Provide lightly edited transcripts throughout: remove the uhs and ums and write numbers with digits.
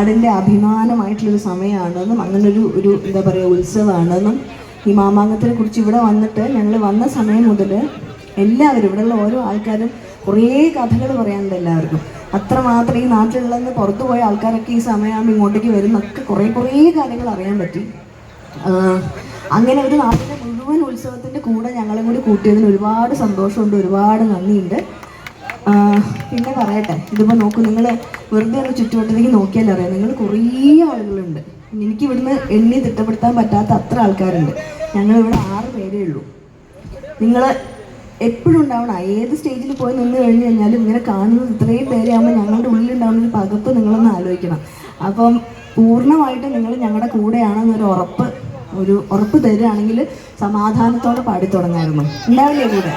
നാടിൻ്റെ അഭിമാനമായിട്ടുള്ളൊരു സമയമാണെന്നും അങ്ങനൊരു എന്താ പറയുക ഉത്സവമാണെന്നും ഈ മാമാങ്കത്തിനെ കുറിച്ച് ഇവിടെ വന്നിട്ട് ഞങ്ങൾ വന്ന സമയം മുതൽ എല്ലാവരും ഇവിടെയുള്ള ഓരോ ആൾക്കാരും കുറേ കഥകൾ പറയാനുണ്ട് എല്ലാവർക്കും. അത്രമാത്രം ഈ നാട്ടിലുള്ളതെന്ന് പുറത്തു പോയ ആൾക്കാരൊക്കെ ഈ സമയമാകുമ്പോൾ ഇങ്ങോട്ടേക്ക് വരുന്നൊക്കെ കുറേ കാര്യങ്ങൾ അറിയാൻ പറ്റി. അങ്ങനെ ഒരു നാട്ടിലെ മുഴുവൻ ഉത്സവത്തിൻ്റെ കൂടെ ഞങ്ങളെ കൂടി കൂട്ടിയതിന് ഒരുപാട് സന്തോഷമുണ്ട്, ഒരുപാട് നന്ദിയുണ്ട്. പിന്നെ പറയട്ടെ, ഇതിപ്പോൾ നോക്കൂ, നിങ്ങൾ വെറുതെ ഒന്ന് ചുറ്റുവട്ടത്തേക്ക് നോക്കിയാൽ അറിയാം, നിങ്ങൾ കുറേ ആളുകളുണ്ട്. എനിക്ക് ഇവിടുന്ന് എണ്ണി തിട്ടപ്പെടുത്താൻ പറ്റാത്ത അത്ര ആൾക്കാരുണ്ട്. ഞങ്ങളിവിടെ 6 പേരേ ഉള്ളൂ. നിങ്ങൾ എപ്പോഴും ഉണ്ടാവണം, ഏത് സ്റ്റേജിൽ പോയി നിന്ന് കഴിഞ്ഞ് കഴിഞ്ഞാലും ഇങ്ങനെ കാണുന്നത് ഇത്രയും പേരെയാകുമ്പോൾ ഞങ്ങളുടെ ഉള്ളിലുണ്ടാവുന്ന ഒരു പകപ്പ് നിങ്ങളൊന്ന് ആലോചിക്കണം. അപ്പം പൂർണ്ണമായിട്ട് നിങ്ങൾ ഞങ്ങളുടെ കൂടെയാണെന്നൊരു ഉറപ്പ് തരികയാണെങ്കിൽ സമാധാനത്തോടെ പാടി തുടങ്ങായിരുന്നു. ഉണ്ടാവില്ലേ കൂടെ?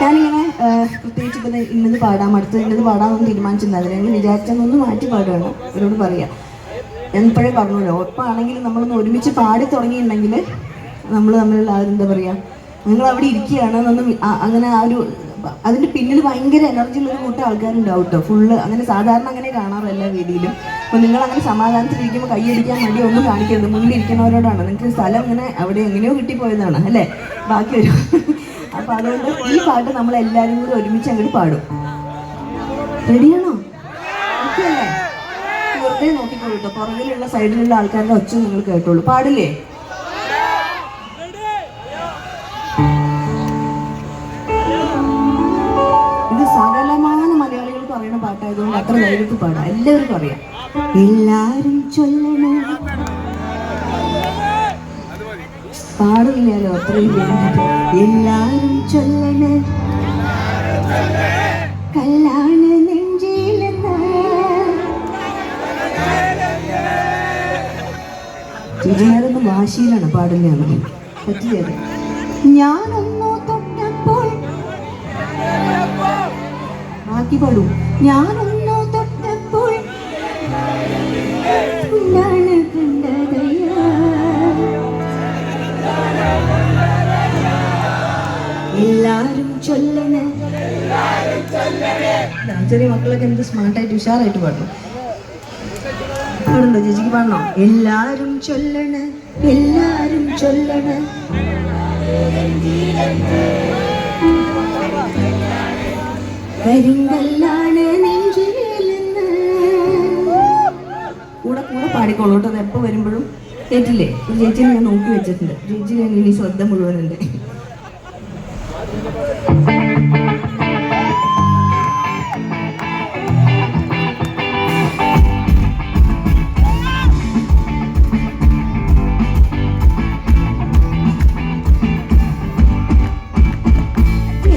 ഞാനിങ്ങനെ പ്രത്യേകിച്ച് ഇപ്പം ഇന്നത് പാടാം, അടുത്ത് ഇന്നത് പാടാമെന്ന് തീരുമാനിച്ചിട്ടുണ്ടായിരുന്നു. ഞങ്ങൾ വിചാരിച്ചതൊന്ന് മാറ്റി പാടുകയാണ്. അവരോട് പറയാം, ഞാൻ ഇപ്പോഴേ പറഞ്ഞല്ലോ, ഒപ്പാണെങ്കിൽ നമ്മളൊന്ന് ഒരുമിച്ച് പാടി തുടങ്ങിയിട്ടുണ്ടെങ്കിൽ നമ്മൾ തമ്മിലുള്ള എന്താ പറയുക, നിങ്ങൾ അവിടെ ഇരിക്കുകയാണെന്നൊന്നും അങ്ങനെ അതിൻ്റെ പിന്നിൽ ഭയങ്കര എനർജിയുള്ളൊരു കൂട്ടം ആൾക്കാരുണ്ടാവും കേട്ടോ. ഫുള്ള് അങ്ങനെ സാധാരണ അങ്ങനെ കാണാറ് എല്ലാ വേദിയിലും. അപ്പോൾ നിങ്ങളങ്ങനെ സമാധാനത്തിലിരിക്കുമ്പോൾ കൈയടിക്കാൻ വേണ്ടി ഒന്നും കാണിക്കരുത്. മുന്നിൽ ഇരിക്കുന്നവരോടാണ്. നിങ്ങൾക്ക് സ്ഥലം ഇങ്ങനെ അവിടെ എങ്ങനെയോ കിട്ടിപ്പോയതാണ് അല്ലേ, ബാക്കി വരും. അപ്പോൾ അതുകൊണ്ട് ഈ പാട്ട് നമ്മളെല്ലാവരും കൂടി ഒരുമിച്ച് അങ്ങോട്ട് പാടും. റെഡിയാണോ? ഓക്കെ അല്ലേ? വെറുതെ നോക്കിക്കോളൂ കേട്ടോ, പുറകിലുള്ള സൈഡിലുള്ള ആൾക്കാരുടെ ഒച്ച നിങ്ങൾ കേട്ടോളൂ. പാടില്ലേ? ഇത് സകലമായ മലയാളികൾക്ക് അറിയണ പാട്ടായതുകൊണ്ട് അത്ര ധൈര്യത്തിൽ പാടാം, എല്ലാവർക്കും അറിയാം. എല്ലാരും ചൊല്ലണേ, പാടില്ലല്ലോ അത്രയും. എല്ലാരും ചൊല്ലണേ കല്യാണ നെഞ്ചിലെന്ന്. ചേച്ചിമാരൊന്നും വാശിയിലാണ് പാടില്ലാന്ന് പറ്റില്ല. ഞാനൊന്നു തൊട്ടപ്പോൾ ബാക്കി പാടൂ. ഞാനൊന്നു തൊട്ടപ്പോൾ എന്താണ് കണ്ടതയ്യ. എല്ലാരും ചൊല്ലണേ. ചെറിയ മക്കളൊക്കെ എന്ത് സ്മാർട്ടായിട്ട് ഉഷാറായിട്ട് പാടും. പാടുണ്ടോ? ചേച്ചിക്ക് പാടണോ? എല്ലാരും ചൊല്ലണേ, എല്ലാരും ചൊല്ലണേ കരിങ്കല്ലാണ് നെഞ്ചിലെന്ന്. കൂടെ പാടിക്കോളൂ കേട്ടോ. അത് എപ്പോൾ വരുമ്പോഴും കേട്ടില്ലേ? ഒരു ചേച്ചിനെ ഞാൻ നോക്കി വെച്ചിട്ടുണ്ട്. ചേച്ചിനെ ഇനി ശ്രദ്ധ മുഴുവനുണ്ട്.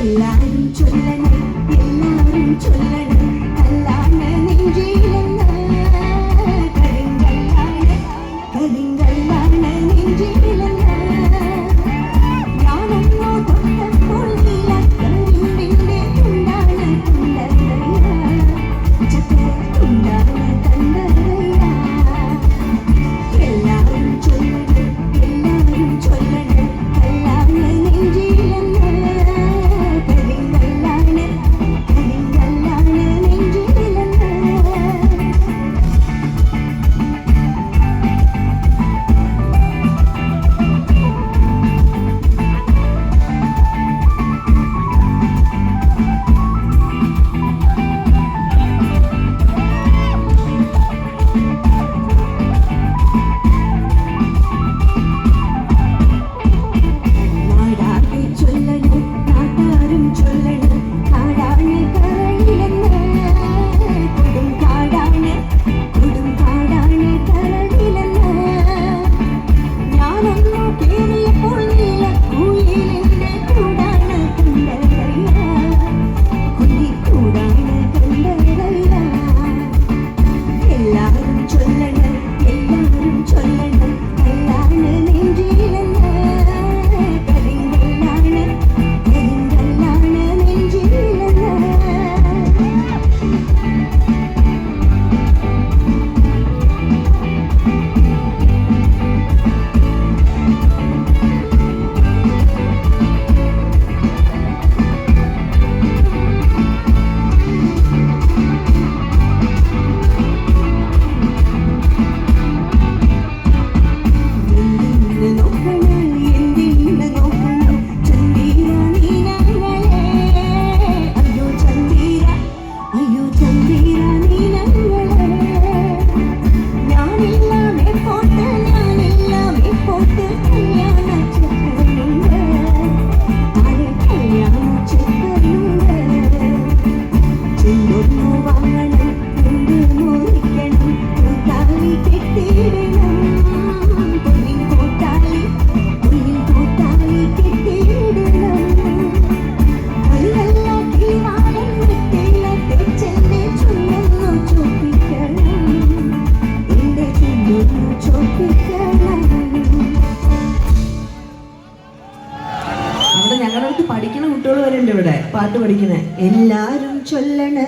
എല്ലാരും ചൊല്ലണേ, എല്ലാരും ചൊല്ലണേ കല്യാണ നെഞ്ചിലെന്ന്. കരിങ്കല്ലാണ് നെഞ്ചിലെന്ന്. ഞാനൊന്നു തൊട്ടപ്പോൾ നീലക്കരിമ്പിൻ പാട്ട് പഠിക്കണേ. എല്ലാരും ചൊല്ലണേ.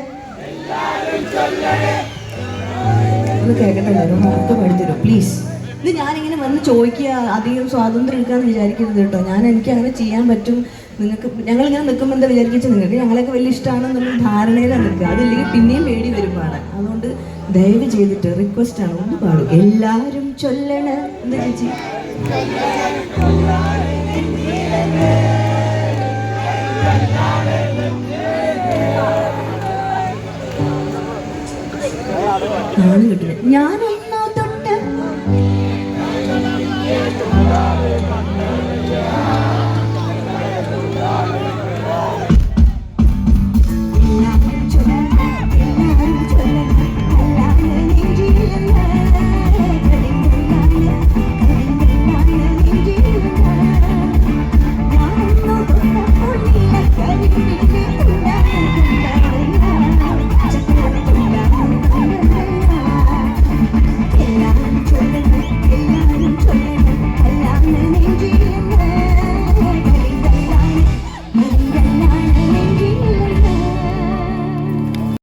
ഒന്ന് കേൾക്കട്ടെ, നമുക്ക് പഠിത്തരും പ്ലീസ്. ഇത് ഞാനിങ്ങനെ വന്ന് ചോദിക്കുക, അധികം സ്വാതന്ത്ര്യം എടുക്കാന്ന് വിചാരിക്കരുത് കേട്ടോ. എനിക്ക് അങ്ങനെ ചെയ്യാൻ പറ്റും. നിങ്ങൾക്ക് ഞങ്ങളിങ്ങനെ നിൽക്കുമ്പോൾ എന്താ വിചാരിക്കുക, നിങ്ങൾക്ക് ഞങ്ങളെയൊക്കെ വലിയ ഇഷ്ടമാണെന്നുള്ള ധാരണയിലാണ് നിൽക്കുക. അതില്ലെങ്കിൽ പിന്നെയും പേടി വരും പാടാൻ. അതുകൊണ്ട് ദയവ് ചെയ്തിട്ട് റിക്വസ്റ്റ് ആണ്, ഒന്ന് പാടും. എല്ലാവരും ചൊല്ലണ. എന്താ ചേച്ചി? ആണ് കിട്ടുന്നത്. ഞാനൊന്നും